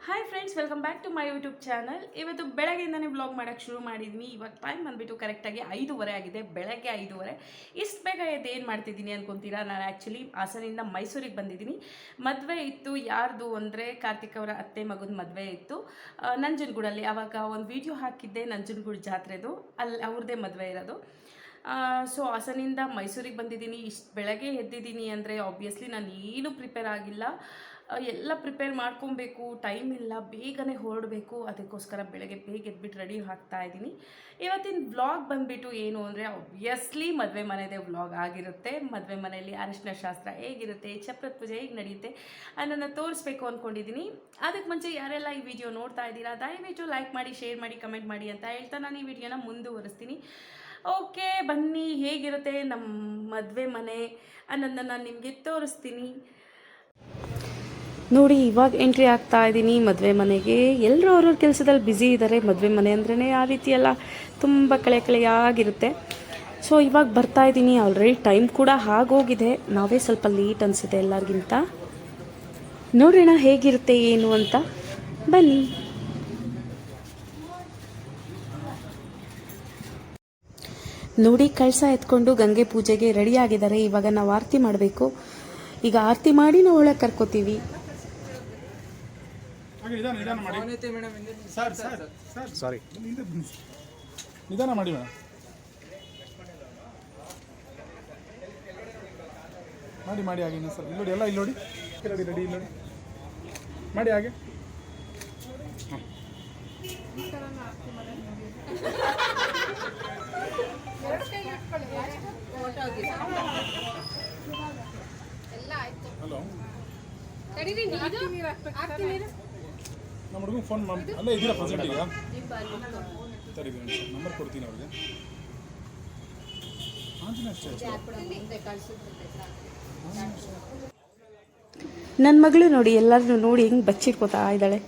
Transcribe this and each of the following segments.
Hi friends, welcome back to my YouTube channel. ಇವತ್ತು ಬೆಳಗ್ಗೆಯಿಂದನೇ vlog ಮಾಡೋಕ್ಕೆ ಶುರು ಮಾಡಿದ್ವಿ. ಇವಾಗ ಟೈಮ್ ಬಂದುಬಿಟ್ಟು ಕರೆಕ್ಟಾಗಿ 5:30 ಆಗಿದೆ, ಬೆಳಗ್ಗೆ 5:30. ಇಷ್ಟು ಬೇಗ ಎದ್ದು ಏನು ಮಾಡ್ತಿದ್ದೀನಿ ಅಂದ್ಕೊತೀರಾ? ನಾನು ಆ್ಯಕ್ಚುಲಿ ಹಾಸನಿಂದ ಮೈಸೂರಿಗೆ ಬಂದಿದ್ದೀನಿ. ಮದುವೆ ಇತ್ತು. ಯಾರ್ದು ಅಂದರೆ ಕಾರ್ತಿಕ್ ಅವರ ಅತ್ತೆ ಮಗನ ಮದುವೆ ಇತ್ತು ನಂಜನಗೂಡಲ್ಲಿ. ಆವಾಗ ಒಂದು ವಿಡಿಯೋ ಹಾಕಿದ್ದೆ, ನಂಜನಗೂಡು ಜಾತ್ರೆದು, ಅಲ್ಲಿ ಅವ್ರದ್ದೇ ಮದುವೆ ಇರೋದು. ಸೊ ಹಾಸನಿಂದ ಮೈಸೂರಿಗೆ ಬಂದಿದ್ದೀನಿ. ಇಷ್ಟು ಬೆಳಗ್ಗೆ ಎದ್ದಿದ್ದೀನಿ ಅಂದರೆ ಆಬ್ವಿಯಸ್ಲಿ ನಾನು ಏನೂ ಪ್ರಿಪೇರ್ ಆಗಿಲ್ಲ. ಎಲ್ಲ ಪ್ರಿಪೇರ್ ಮಾಡ್ಕೊಬೇಕು, ಟೈಮ್ ಇಲ್ಲ, ಬೇಗನೆ ಹೊರಡಬೇಕು. ಅದಕ್ಕೋಸ್ಕರ ಬೆಳಗ್ಗೆ ಬೇಗ ಎದ್ಬಿಟ್ಟು ರೆಡಿ ಆಗ್ತಾ ಇದ್ದೀನಿ. ಇವತ್ತಿನ ವ್ಲಾಗ್ ಬಂದುಬಿಟ್ಟು ಏನು ಅಂದರೆ ಆಬ್ವಿಯಸ್ಲಿ ಮದುವೆ ಮನೆಯದೇ ವ್ಲಾಗ್ ಆಗಿರುತ್ತೆ. ಮದುವೆ ಮನೆಯಲ್ಲಿ ಅರಿಶಿನ ಶಾಸ್ತ್ರ ಹೇಗಿರುತ್ತೆ, ಚಪ್ರದ ಪೂಜೆ ಹೇಗೆ ನಡೆಯುತ್ತೆ ಅದನ್ನು ತೋರಿಸ್ಬೇಕು ಅಂದ್ಕೊಂಡಿದ್ದೀನಿ. ಅದಕ್ಕೆ ಮುಂಚೆ ಯಾರೆಲ್ಲ ಈ ವಿಡಿಯೋ ನೋಡ್ತಾ ಇದ್ದೀರಾ ದಯವಿಟ್ಟು ಲೈಕ್ ಮಾಡಿ, ಶೇರ್ ಮಾಡಿ, ಕಮೆಂಟ್ ಮಾಡಿ ಅಂತ ಹೇಳ್ತಾ ನಾನು ಈ ವಿಡಿಯೋನ ಮುಂದುವರಿಸ್ತೀನಿ. ಓಕೆ, ಬನ್ನಿ, ಹೇಗಿರುತ್ತೆ ನಮ್ಮ ಮದುವೆ ಮನೆ ಅನ್ನೋದನ್ನ ನಾನು ನಿಮಗೆ ತೋರಿಸ್ತೀನಿ. ನೋಡಿ, ಇವಾಗ ಎಂಟ್ರಿ ಆಗ್ತಾ ಇದ್ದೀನಿ ಮದುವೆ ಮನೆಗೆ. ಎಲ್ಲರೂ ಅವ್ರವ್ರ ಕೆಲಸದಲ್ಲಿ ಬ್ಯುಸಿ ಇದ್ದಾರೆ. ಮದುವೆ ಮನೆ ಅಂದ್ರೇ ಆ ರೀತಿ ಎಲ್ಲ ತುಂಬ ಕಳೆಯಾಗಿರುತ್ತೆ. ಸೊ ಇವಾಗ ಬರ್ತಾ ಇದ್ದೀನಿ. ಆಲ್ರೆಡಿ ಟೈಮ್ ಕೂಡ ಆಗೋಗಿದೆ. ನಾವೇ ಸ್ವಲ್ಪ ಲೇಟ್ ಅನಿಸುತ್ತೆ ಎಲ್ಲರಿಗಿಂತ. ನೋಡೋಣ ಹೇಗಿರುತ್ತೆ ಏನು ಅಂತ, ಬನ್ನಿ. ನೋಡಿ, ಕಳಸ ಎತ್ಕೊಂಡು ಗಂಗೆ ಪೂಜೆಗೆ ರೆಡಿ ಆಗಿದ್ದಾರೆ. ಇವಾಗ ನಾವು ಆರತಿ ಮಾಡಬೇಕು. ಈಗ ಆರತಿ ಮಾಡಿ ನಾವು ಒಳಗೆ ಕರ್ಕೋತೀವಿ. ನಿಧಾನ ಮಾಡಿ ಮೇಡಮ್, ಮಾಡಿ ಹಾಗೆ ಸರ್. ಇಲ್ಲಿ ನೋಡಿ, ಎಲ್ಲ ಇಲ್ಲಿ ನೋಡಿ, ರೆಡಿ ರೆಡಿ, ಇಲ್ಲಿ ನೋಡಿ, ಮಾಡಿ ಹಾಗೆ. ಹಲೋ, ನಮ್ಮ ಹುಡುಗ ಫೋನ್ ಮಾಡಿ. ಅಲ್ಲೇ ಇದ್ದೀರಾ ಪ್ರೆಸೆಂಟ್? ಈಗ ಸರಿ, ನಂಬರ್ ಕೊಡ್ತೀನಿ ಅವ್ರಿಗೆ. ನನ್ನ ಮಗಳು ನೋಡಿ, ಎಲ್ಲರೂ ನೋಡಿ ಹೆಂಗೆ ಬಚ್ಚಿಟ್ಕೋತಾ ಇದ್ದಾಳೆ.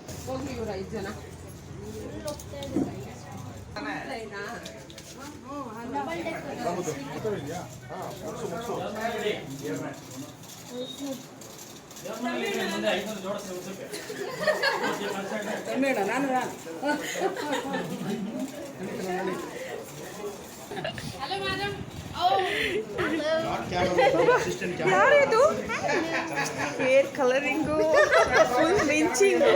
ಯಾರಿದು? ಹೇರ್ ಕಲರಿಂಗು, ಫುಲ್ ಮಿಂಚಿಂಗು.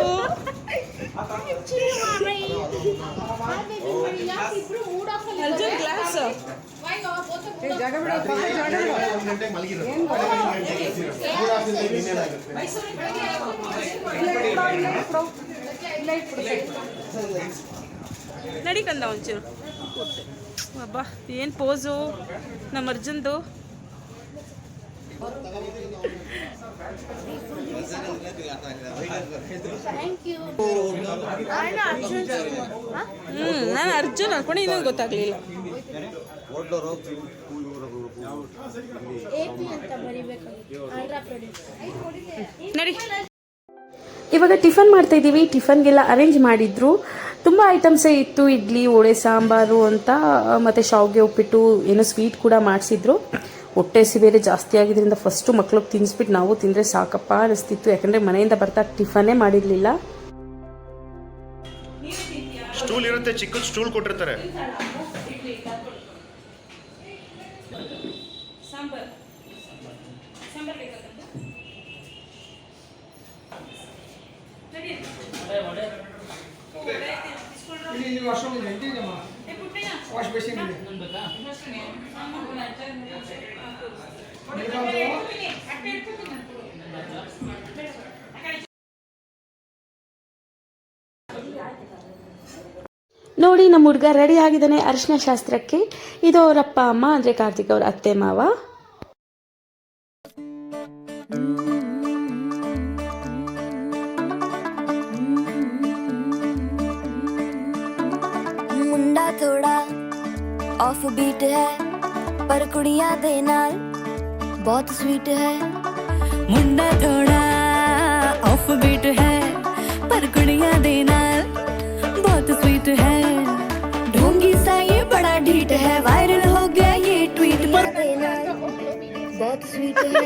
ಅರ್ಜುನ್ ಗ್ಲಾಸ್ ನಡಿಕಂದ ಒಂಚೂರು. ಅಬ್ಬಾ, ಏನು ಪೋಸು ನಮ್ಮ ಅರ್ಜುನ್ದು. ನಾನು ಅರ್ಜುನ್ ಅನ್ಕೊಂಡು ಇನ್ನೂ ಗೊತ್ತಾಗ್ಲಿಲ್ಲ. ನಡಿ, ಇವಾಗ ಟಿಫನ್ ಮಾಡ್ತಾ ಇದ್ದೀವಿ. ಟಿಫನ್ಗೆಲ್ಲ ಅರೇಂಜ್ ಮಾಡಿದ್ರು. ತುಂಬ ಐಟಮ್ಸೇ ಇತ್ತು. ಇಡ್ಲಿ, ವಡೆ, ಸಾಂಬಾರು ಅಂತ, ಮತ್ತು ಶಾವಿಗೆ, ಉಪ್ಪಿಟ್ಟು, ಏನೋ ಸ್ವೀಟ್ ಕೂಡ ಮಾಡಿಸಿದ್ರು. ಹೊಟ್ಟೆ ಬೇರೆ ಜಾಸ್ತಿ ಆಗಿದ್ದರಿಂದ ಫಸ್ಟು ಮಕ್ಳಿಗೆ ತಿನ್ನಿಸ್ಬಿಟ್ಟು ನಾವು ತಿಂದರೆ ಸಾಕಪ್ಪ ಅನಿಸ್ತಿತ್ತು. ಯಾಕಂದರೆ ಮನೆಯಿಂದ ಬರ್ತಾ ಟಿಫನ್ನೇ ಮಾಡಿರಲಿಲ್ಲ. ಸ್ಟೂಲ್ ಇರುತ್ತೆ, ಚಿಕ್ಕ ಸ್ಟೂಲ್ ಕೊಟ್ಟಿರ್ತಾರೆ. ನೋಡಿ, ನಮ್ಮ ಹುಡುಗ ರೆಡಿ ಆಗಿದ್ದಾನೆ ಅರಿಶಿನ ಶಾಸ್ತ್ರಕ್ಕೆ. ಇದು ಅವರಪ್ಪ ಅಮ್ಮ, ಅಂದರೆ ಕಾರ್ತಿಕ್ ಅವ್ರ ಅತ್ತೆ ಮಾವ. मुंडा थोड़ा ऑफ बीट है पर कुड़ियां दे नाल बहुत स्वीट है. मुंडा थोड़ा ऑफ बीट है पर कुड़ियां दे नाल बहुत स्वीट है. ढोंगी सा ये बड़ा ढीठ है, वायरल हो गया ये ट्वीट पर बहुत स्वीट है.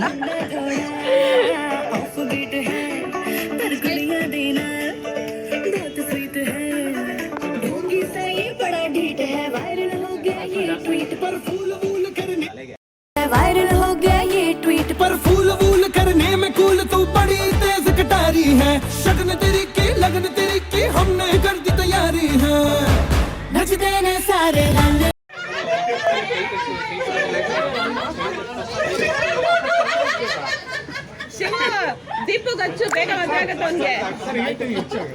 मुंडा थोड़ा ऑफ बीट है पर कुड़ियां शगन तेरी की लगन तेरी की हमने कर दी तैयारी है नचते ने सारे रंग ಶಿವ ದೀಪು ಗಚ್ಚು ಬೇಗ ಮದುವೆ ಆಗುತ್ತೆ ಅವನಿಗೆ. ಸರಿ ಆಯ್ತು ಹೆಚ್ಚಾಗ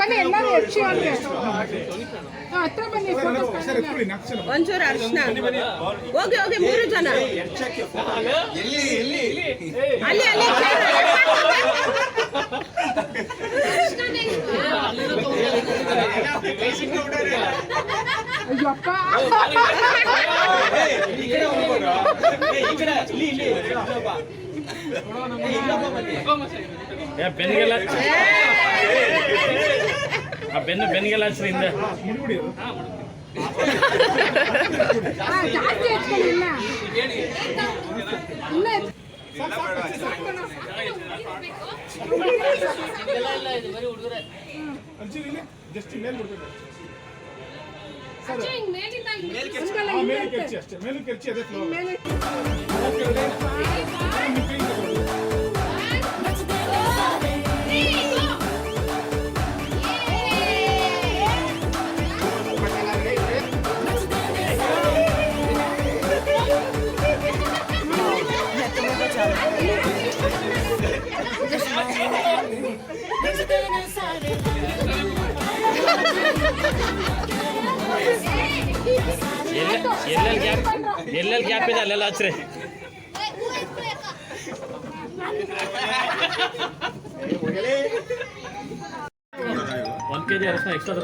ಬನ್ನಿ ಎಲ್ಲರೂ ಹೆಚ್ಚು ಅವ್ರಿಗೆ ಹತ್ರ ಬನ್ನಿ ಸರ್ ಎತ್ಕೊಳ್ಳಿ 4 ಜನ ಒಂಚೂರು ಅರ್ಶನ ಹೋಗಿ ಹೋಗಿ 3 ಜನ ಅಲ್ಲಿ ಅಲ್ಲಿ ಅಯ್ಯಪ್ಪ ಬೆನ್ನಿಗೆಲ್ಲ ಬೆನ್ನಿಗೆಲ್ಲ ಹಚ್ರಿಂದ ಮುಡಿಬಿಡಿ ಅದು. ಜಾಸ್ತಿ ಹೆಚ್ಚು ಇಲ್ಲ ಅಂಚೂರು ಇಲ್ಲಿ ಜಸ್ಟ್ ಮೇಲೆ ಬಿಡ್ಬೇಕು ಮೇಲಕ್ಕೆ ಹೆಚ್ಚಿ ಅಷ್ಟೇ ಮೇಲಕ್ಕೆ ಹೆಚ್ಚಿ ಅದೇ ಫ್ಲೋ ಎಲ್ಲೆಲ್ಲಿ ಗ್ಯಾಪ್ ಇದೆ ಅಲ್ಲೆಲ್ಲ ಹಚ್ರಿ. ಒಂದು ಕೆಜಿ ಅರಶಿನ ಎಕ್ಸ್ಟ್ರಾ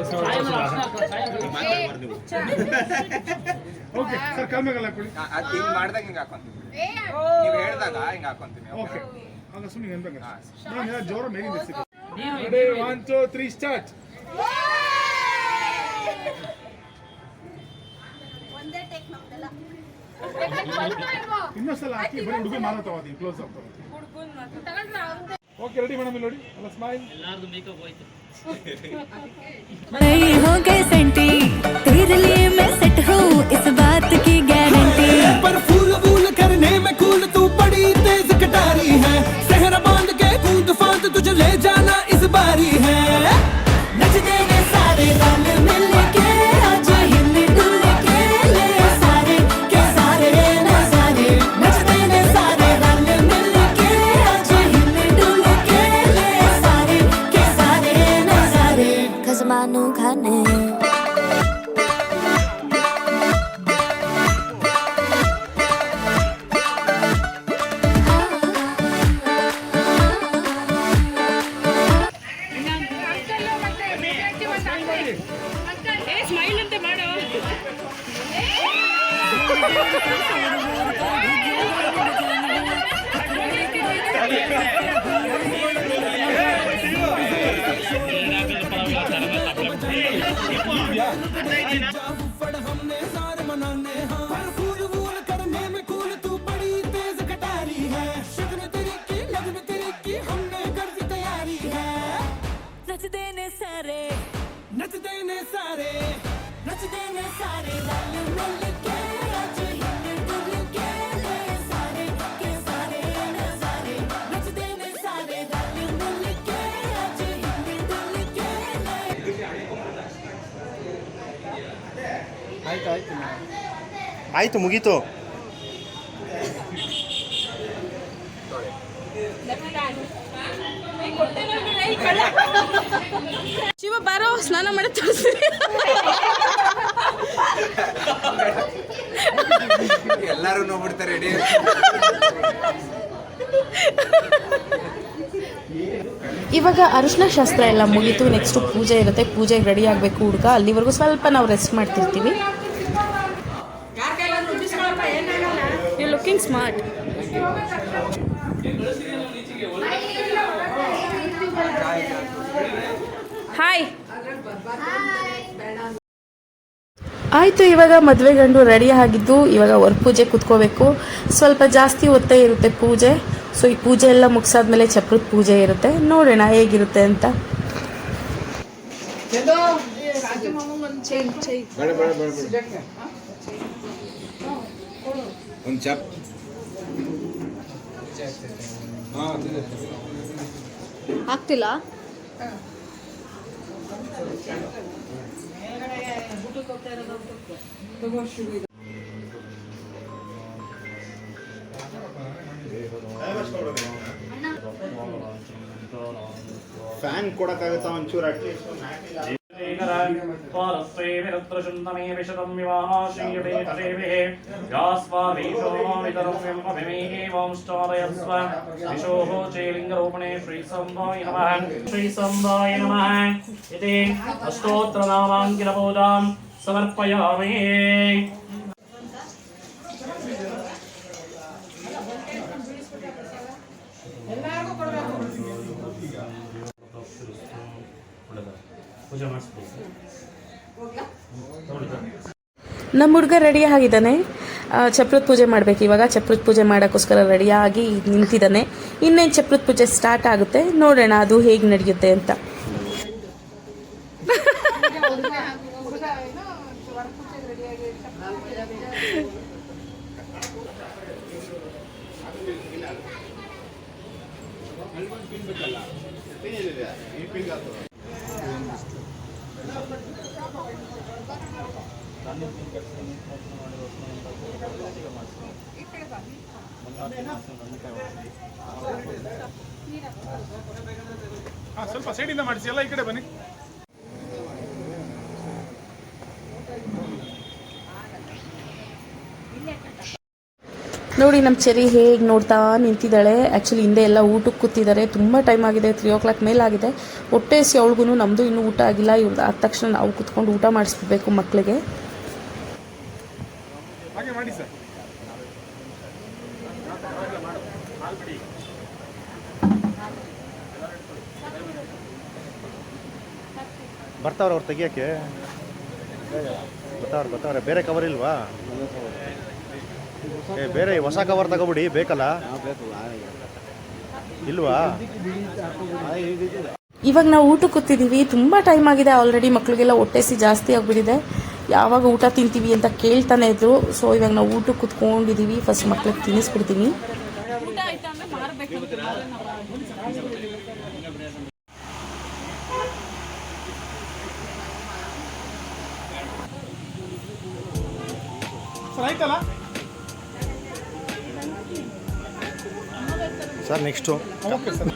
ಓಕೆ ಸರ್ ಕಾಲ್ಮೇಗಲ್ಲ ಹಾಕೊಳ್ಳಿ ಹಿಂಗ್ ಮಾಡ್ದಾಗ ಹಿಂಗ್ ಹಾಕೊಂತೀವಿ ನೀವು ಹೇಳ್ದಾಗ ಹಿಂಗ್ ಹಾಕೊಂತೀವಿ ಓಕೆ ಆಗ ಸುಮ್ಮನೆ ಅನ್ಬೇಕು ನಾನು ಜೋರ ಮೇಲಿಂದ ಸಿಗುತ್ತೆ 1 2 3 ಸ್ಟಾರ್ಟ್ ಇನ್ನೊಂದ್ಸಲ ಹಾಕಿ ಬರೀ ಹುಡುಗ ಮಾತಾಡ್ತಾವ ಕ್ಲೋಸ್ ಆಗ್ತಾವ ಓಕೆ ರೆಡಿ ಮೇಡಮ್ ನೋಡಿ ಅಲ್ಲ ಸ್ಮೈಲ್ नहीं हो गए सेंटी तेरे लिए मैं सेट हूँ इस बात की गारंटी पर फूल फूल करने में कूल तू बड़ी तेज कटारी है सहरा बांध के कूद फांद तुझे ले जाना इस बारी है नचते ने सारे रंग मिल के आज हिल डुल के ले सारे के सारे नजारे नचते ने सारे रंग मिल के आज हिल डुल के ले सारे के सारे नजारे खजमानू खाने ಸ್ಮೈಲ್ ಅಂತ ಮಾಡೋ हमने सारे मनाने हाँ पर फूल फूल करने में कूल तू बड़ी तेज कटारी है शगन तेरी की लगन तेरी की हमने कर दी तैयारी है नचते ने सारे नचते ने सारे रंग मिल के आज हिल डुल के ले सारे के सारे नजारे नचते ने सारे रंग मिल के आज हिल डुल के ले ಆಯ್ತು ಮುಗೀತು. ಶಿವ ಬಾರೋ ಸ್ನಾನ ಮಾಡಿ ತೋರಿಸ್ರಿ. ಎಲ್ಲಾರು ನೋಡ್ಬಿಡ್ತಾರೆ ರೆಡಿ ಇವಾಗ ಅರಿಶಿನ ಶಾಸ್ತ್ರ ಎಲ್ಲ ಮುಗೀತು. ನೆಕ್ಸ್ಟು ಪೂಜೆ ಇರುತ್ತೆ. ಪೂಜೆಗೆ ರೆಡಿ ಆಗಬೇಕು ಹುಡುಗ. ಅಲ್ಲಿವರೆಗೂ ಸ್ವಲ್ಪ ನಾವು ರೆಸ್ಟ್ ಮಾಡ್ತಿರ್ತೀವಿ. You looking smart. ಹಾಯ್. ಆಯಿತು, ಇವಾಗ ಮದುವೆ ಗಂಡು ರೆಡಿ ಆಗಿದ್ದು ಇವಾಗ ಹೊರ ಪೂಜೆ ಕೂತ್ಕೋಬೇಕು. ಸ್ವಲ್ಪ ಜಾಸ್ತಿ ಹೊತ್ತೇ ಇರುತ್ತೆ ಪೂಜೆ. ಸೊ ಈ ಪೂಜೆ ಎಲ್ಲ ಮುಗಿಸಾದ್ಮೇಲೆ ಚಪ್ರದ ಪೂಜೆ ಇರುತ್ತೆ. ನೋಡೋಣ ಹೇಗಿರುತ್ತೆ ಅಂತ. ಒಂದು ಚಾಪ್ ಹಾಂ ಆಗ್ತಿಲ್ಲ. ಫ್ಯಾನ್ ಕೊಡಕ್ಕಾಗತ್ತಾ ಒಂಚೂರು ಅಟ್ಲೀಸ್ಟ್? ಅಷ್ಟೋತ್ರನಾಮಾಂಕಿರಬೋಧಾಂ ಸಮರ್ಪಯಾಮಿ. ಪೂಜೆ ಮಾಡಿಸ್ಬೋದು. ನಮ್ಮ ಹುಡುಗ ರೆಡಿ ಆಗಿದ್ದಾನೆ. ಚಪ್ರದ ಪೂಜೆ ಮಾಡಬೇಕು ಇವಾಗ. ಚಪ್ರದ ಪೂಜೆ ಮಾಡೋಕ್ಕೋಸ್ಕರ ರೆಡಿಯಾಗಿ ನಿಂತಿದ್ದಾನೆ. ಇನ್ನೇನು ಚಪ್ರದ ಪೂಜೆ ಸ್ಟಾರ್ಟ್ ಆಗುತ್ತೆ, ನೋಡೋಣ ಅದು ಹೇಗೆ ನಡೆಯುತ್ತೆ ಅಂತ. ಹಾಂ, ಸ್ವಲ್ಪ ಸೈಡಿಂದ ಮಾಡಿಸಿ, ಎಲ್ಲ ಈ ಕಡೆ ಬನ್ನಿ. ನೋಡಿ ನಮ್ಮ ಚೆರಿ ಹೇಗೆ ನೋಡ್ತಾ ನಿಂತಿದ್ದಾಳೆ. ಆ್ಯಕ್ಚುಲಿ ಹಿಂದೆ ಎಲ್ಲ ಊಟಕ್ಕೆ ಕೂತಿದ್ದಾರೆ. ತುಂಬ ಟೈಮ್ ಆಗಿದೆ, 3 o'clock ಮೇಲಾಗಿದೆ. ಹೊಟ್ಟೆ ಹಸಿ ಅವಳಿಗೂ. ನಮ್ಮದು ಇನ್ನೂ ಊಟ ಆಗಿಲ್ಲ. ಇವ್ರದ್ದು ಆದ ತಕ್ಷಣ ನಾವು ಕೂತ್ಕೊಂಡು ಊಟ ಮಾಡಿಸ್ಬಿಡ್ಬೇಕು ಮಕ್ಕಳಿಗೆ. ಹಾಗೆ ಮಾಡಿ ಸರ್. ಬರ್ತಾವ್ರೆ ಅವ್ರು ತೆಗಿಯೋಕ್ಕೆ? ಬರ್ತಾವ್ರೆ. ಬೇರೆ ಕವರ್ ಇಲ್ವಾ? ಬೇರೆ ಹೊಸ ಕವರ್ ತಗೋಬಿಡಿ, ಬೇಕಲ್ಲ? ಇಲ್ವಾ? ಇವಾಗ ನಾವು ಊಟಕ್ಕೆ ಕೂತಿದ್ದೀವಿ. ತುಂಬ ಟೈಮ್ ಆಗಿದೆ ಆಲ್ರೆಡಿ. ಮಕ್ಕಳಿಗೆಲ್ಲ ಹೊಟ್ಟೆ ಹಸಿ ಜಾಸ್ತಿ ಆಗಿಬಿಟ್ಟಿದೆ. ಯಾವಾಗ ಊಟ ತಿಂತೀವಿ ಅಂತ ಕೇಳ್ತಾನೆ ಇದ್ರು. ಸೊ ಇವಾಗ ನಾವು ಊಟಕ್ಕೆ ಕೂತ್ಕೊಂಡಿದ್ದೀವಿ. ಫಸ್ಟ್ ಮಕ್ಳಿಗೆ ತಿನ್ನಿಸ್ಬಿಡ್ತೀನಿ. ಸರ್ ಆಯ್ತಲ್ಲ ಸರ್ ನೆಕ್ಸ್ಟು. Okay sir.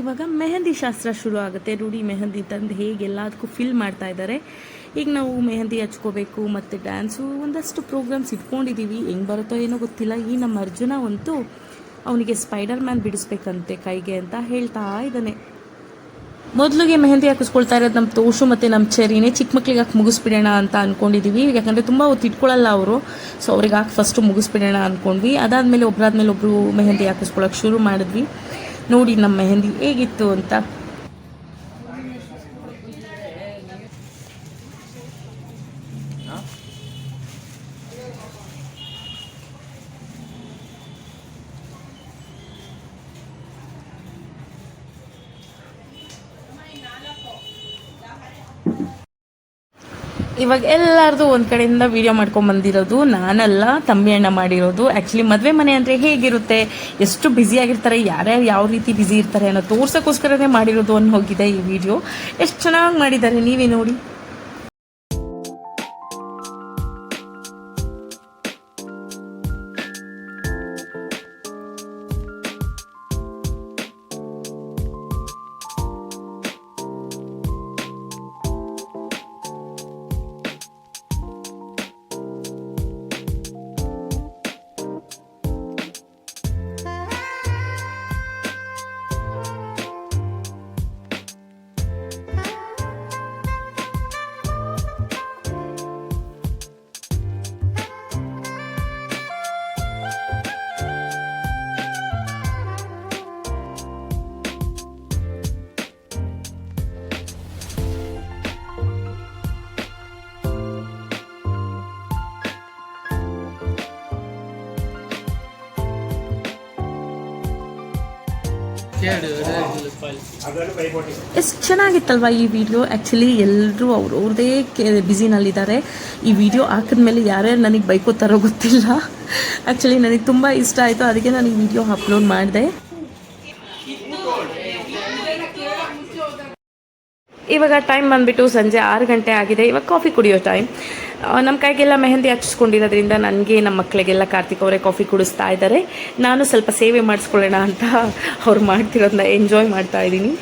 ಇವಾಗ ಮೆಹಂದಿ ಶಾಸ್ತ್ರ ಶುರು ಆಗುತ್ತೆ. ರೂಢಿ ಮೆಹಂದಿ ತಂದು ಹೇಗೆ ಎಲ್ಲದಕ್ಕೂ ಫಿಲ್ ಮಾಡ್ತಾ ಇದ್ದಾರೆ. ಈಗ ನಾವು ಮೆಹಂದಿ ಹಚ್ಕೋಬೇಕು ಮತ್ತು ಡ್ಯಾನ್ಸು ಒಂದಷ್ಟು ಪ್ರೋಗ್ರಾಮ್ಸ್ ಇಟ್ಕೊಂಡಿದ್ದೀವಿ. ಹೆಂಗೆ ಬರುತ್ತೋ ಏನೋ ಗೊತ್ತಿಲ್ಲ. ಈ ನಮ್ಮ ಅರ್ಜುನ ಅಂತೂ ಅವನಿಗೆ ಸ್ಪೈಡರ್ ಮ್ಯಾನ್ ಬಿಡಿಸ್ಬೇಕಂತೆ ಕೈಗೆ ಅಂತ ಹೇಳ್ತಾ ಇದ್ದಾನೆ. ಮೊದಲಿಗೆ ಮೆಹಂದಿ ಹಾಕಿಸ್ಕೊಳ್ತಾ ಇರೋದು ನಮ್ಮ ತೋಷು ಮತ್ತು ನಮ್ಮ ಚೆರಿನೇ. ಚಿಕ್ಕ ಮಕ್ಳಿಗೆ ಹಾಕಿ ಮುಗಿಸ್ಬಿಡೋಣ ಅಂತ ಅಂದ್ಕೊಂಡಿದ್ದೀವಿ. ಯಾಕಂದರೆ ತುಂಬ ಹೊತ್ತು ಇಟ್ಕೊಳ್ಳಲ್ಲ ಅವರು. ಸೊ ಅವ್ರಿಗೆ ಹಾಕಿ ಫಸ್ಟು ಮುಗಿಸ್ಬಿಡೋಣ ಅಂದ್ಕೊಂಡ್ವಿ. ಅದಾದಮೇಲೆ ಒಬ್ಬರಾದ್ಮೇಲೆ ಒಬ್ಬರು ಮೆಹಂದಿ ಹಾಕಿಸ್ಕೊಳ್ಳೋಕೆ ಶುರು ಮಾಡಿದ್ವಿ. ನೋಡಿ ನಮ್ಮ ಮೆಹಂದಿ ಹೇಗಿತ್ತು ಅಂತ. ಇವಾಗ ಎಲ್ಲರದು ಒಂದು ಕಡೆಯಿಂದ ವಿಡಿಯೋ ಮಾಡ್ಕೊಂಡು ಬಂದಿರೋದು ನಾನಲ್ಲ, ತಂಬಿ ಅಣ್ಣ ಮಾಡಿರೋದು. ಆ್ಯಕ್ಚುಲಿ ಮದುವೆ ಮನೆ ಅಂದರೆ ಹೇಗಿರುತ್ತೆ, ಎಷ್ಟು ಬ್ಯುಸಿಯಾಗಿರ್ತಾರೆ, ಯಾರ್ಯಾರು ಯಾವ ರೀತಿ ಬ್ಯುಸಿ ಇರ್ತಾರೆ ಅನ್ನೋ ತೋರ್ಸೋಕ್ಕೋಸ್ಕರನೇ ಮಾಡಿರೋದು ಅನ್ನೋ ಹೋಗಿದೆ ಈ ವಿಡಿಯೋ. ಎಷ್ಟು ಚೆನ್ನಾಗಿ ಮಾಡಿದ್ದಾರೆ, ನೀವೇ ನೋಡಿ. ಎಷ್ಟು ಚೆನ್ನಾಗಿತ್ತಲ್ವ ಈ ವಿಡಿಯೋ. ಆ್ಯಕ್ಚುಲಿ ಎಲ್ಲರೂ ಅವ್ರವ್ರದೇ ಬ್ಯುಸಿನಲ್ಲಿದ್ದಾರೆ. ಈ ವಿಡಿಯೋ ಹಾಕಿದ್ಮೇಲೆ ಯಾರ್ಯಾರು ನನಗೆ ಬೈಕೋತಾರೋ ಗೊತ್ತಿಲ್ಲ. ಆ್ಯಕ್ಚುಲಿ ನನಗೆ ತುಂಬ ಇಷ್ಟ ಆಯಿತು, ಅದಕ್ಕೆ ನಾನು ಈ ವಿಡಿಯೋ ಅಪ್ಲೋಡ್ ಮಾಡಿದೆ. ಇವಾಗ ಟೈಮ್ ಬಂದುಬಿಟ್ಟು ಸಂಜೆ 6 ಗಂಟೆ ಆಗಿದೆ. ಇವಾಗ ಕಾಫಿ ಕುಡಿಯೋ ಟೈಮ್. ನಮ್ಮ ಕೈಗೆಲ್ಲ ಮೆಹಂದಿ ಹಚ್ಚಿಸ್ಕೊಂಡಿರೋದ್ರಿಂದ ನನಗೆ ನಮ್ಮ ಮಕ್ಕಳಿಗೆಲ್ಲ ಕಾರ್ತಿಕ್ ಅವರೇ ಕಾಫಿ ಕುಡಿಸ್ತಾ ಇದ್ದಾರೆ. ನಾನು ಸ್ವಲ್ಪ ಸೇವೆ ಮಾಡಿಸ್ಕೊಳ್ಳೋಣ ಅಂತ ಅವ್ರು ಮಾಡ್ತಿರೋದನ್ನ ಎಂಜಾಯ್ ಮಾಡ್ತಾ ಇದ್ದೀನಿ.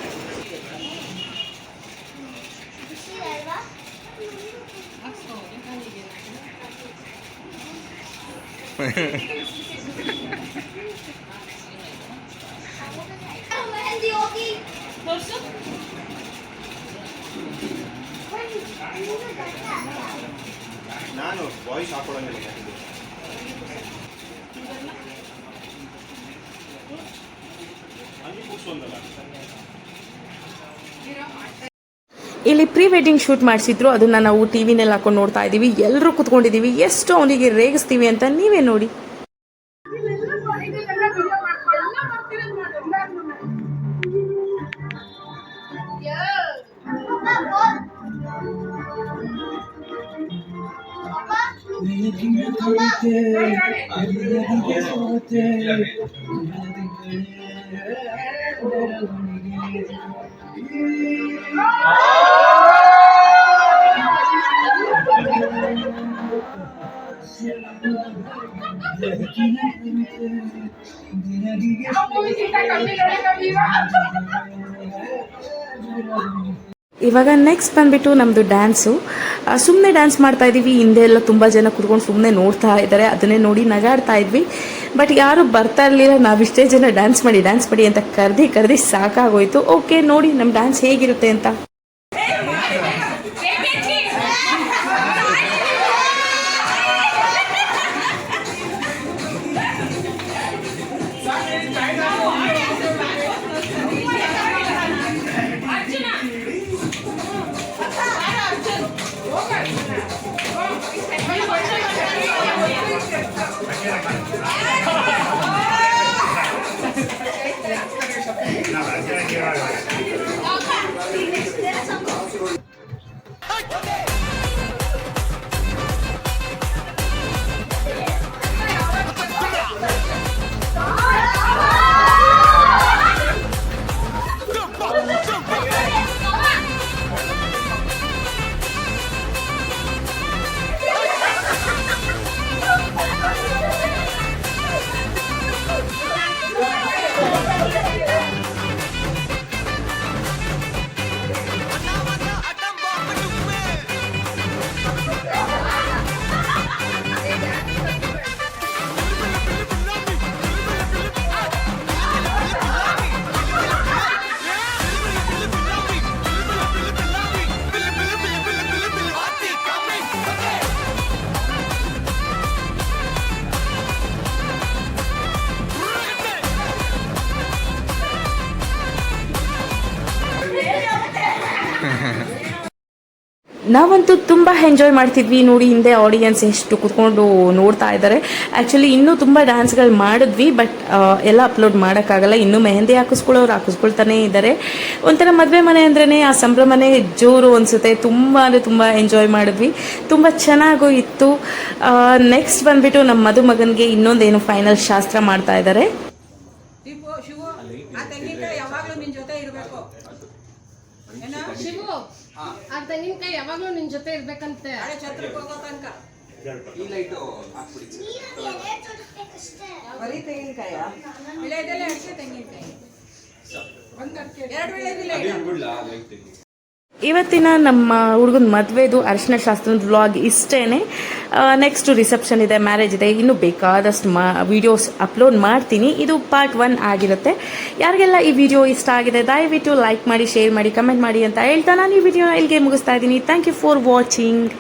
ನಾನು ವಾಯ್ಸ್ ಹಾಕೊಳ್ಳೋಂಗಿಲ್ಲ. ಇಲ್ಲಿ ಪ್ರೀ ವೆಡ್ಡಿಂಗ್ ಶೂಟ್ ಮಾಡಿಸಿದ್ರು, ಅದನ್ನು ನಾವು ಟಿವಿನಲ್ಲಿ ಹಾಕೊಂಡು ನೋಡ್ತಾ ಇದ್ದೀವಿ. ಎಲ್ಲರೂ ಕುತ್ಕೊಂಡಿದ್ದೀವಿ. ಎಷ್ಟು ಅವನಿಗೆ ರೇಗಿಸ್ತೀವಿ ಅಂತ ನೀವೇ ನೋಡಿ. ಇವಾಗ ನೆಕ್ಸ್ಟ್ ಬಂದ್ಬಿಟ್ಟು ನಮ್ಮದು ಡ್ಯಾನ್ಸು. ಸುಮ್ಮನೆ ಡ್ಯಾನ್ಸ್ ಮಾಡ್ತಾ ಇದ್ದೀವಿ. ಹಿಂದೆ ಎಲ್ಲ ತುಂಬ ಜನ ಕುತ್ಕೊಂಡು ಸುಮ್ಮನೆ ನೋಡ್ತಾ ಇದ್ದಾರೆ. ಅದನ್ನೇ ನೋಡಿ ನಗಾಡ್ತಾ ಇದ್ವಿ. ಬಟ್ ಯಾರು ಬರ್ತಾ ಇರಲಿಲ್ಲ. ನಾವಿಷ್ಟೇ ಜನ ಡ್ಯಾನ್ಸ್ ಮಾಡಿ ಅಂತ ಕರ್ದು ಸಾಕಾಗೋಯ್ತು. ಓಕೆ, ನೋಡಿ ನಮ್ಮ ಡ್ಯಾನ್ಸ್ ಹೇಗಿರುತ್ತೆ ಅಂತ. ನಾವಂತೂ ತುಂಬ ಎಂಜಾಯ್ ಮಾಡ್ತಿದ್ವಿ. ನೋಡಿ ಹಿಂದೆ ಆಡಿಯನ್ಸ್ ಎಷ್ಟು ಕೂತ್ಕೊಂಡು ನೋಡ್ತಾ ಇದ್ದಾರೆ. ಆ್ಯಕ್ಚುಲಿ ಇನ್ನೂ ತುಂಬ ಡ್ಯಾನ್ಸ್ಗಳು ಮಾಡಿದ್ವಿ, ಬಟ್ ಎಲ್ಲ ಅಪ್ಲೋಡ್ ಮಾಡೋಕ್ಕಾಗಲ್ಲ. ಇನ್ನೂ ಮೆಹಂದಿ ಹಾಕಿಸ್ಕೊಳ್ತಾನೇ ಇದ್ದಾರೆ. ಒಂಥರ ಮದುವೆ ಮನೆ ಅಂದ್ರೇ ಆ ಸಂಭ್ರಮನೆ ಜೋರು ಅನಿಸುತ್ತೆ. ತುಂಬ ಅಂದರೆ ತುಂಬ ಎಂಜಾಯ್ ಮಾಡಿದ್ವಿ. ತುಂಬ ಚೆನ್ನಾಗೂ ಇತ್ತು. ನೆಕ್ಸ್ಟ್ ಬಂದುಬಿಟ್ಟು ನಮ್ಮ ಮದುಮಗನಿಗೆ ಇನ್ನೊಂದೇನು ಫೈನಲ್ ಶಾಸ್ತ್ರ ಮಾಡ್ತಾ ಇದ್ದಾರೆ. ಶಿವು, ಆ ತೆಂಗಿನಕಾಯಿ ಯಾವಾಗ್ಲೂ ನಿನ್ ಜೊತೆ ಇರ್ಬೇಕಂತೆ. ಈ ಲೈಟು ಹಾಕ್ಬಿಡಿ. ಬರೀ ತೆಂಗಿನಕಾಯ ಇವತ್ತಿನ ನಮ್ಮ ಹುಡುಗನ ಮದುವೆದು ಅರಿಶಿನ ಶಾಸ್ತ್ರದ ವ್ಲಾಗ್ ಇಷ್ಟೇನೆ. ನೆಕ್ಸ್ಟ್ ರಿಸೆಪ್ಷನ್ ಇದೆ, ಮ್ಯಾರೇಜ್ ಇದೆ. ಇನ್ನೂ ಬೇಕಾದಷ್ಟು ವಿಡಿಯೋಸ್ ಅಪ್ಲೋಡ್ ಮಾಡ್ತೀನಿ. ಇದು ಪಾರ್ಟ್ 1 ಆಗಿರುತ್ತೆ. ಯಾರಿಗೆಲ್ಲ ಈ ವಿಡಿಯೋ ಇಷ್ಟ ಆಗಿದೆ ದಯವಿಟ್ಟು ಲೈಕ್ ಮಾಡಿ, ಶೇರ್ ಮಾಡಿ, ಕಮೆಂಟ್ ಮಾಡಿ ಅಂತ ಹೇಳ್ತಾ ನಾನು ಈ ವಿಡಿಯೋನ ಇಲ್ಲಿಗೆ ಮುಗಿಸ್ತಾ ಇದ್ದೀನಿ. Thank you for watching.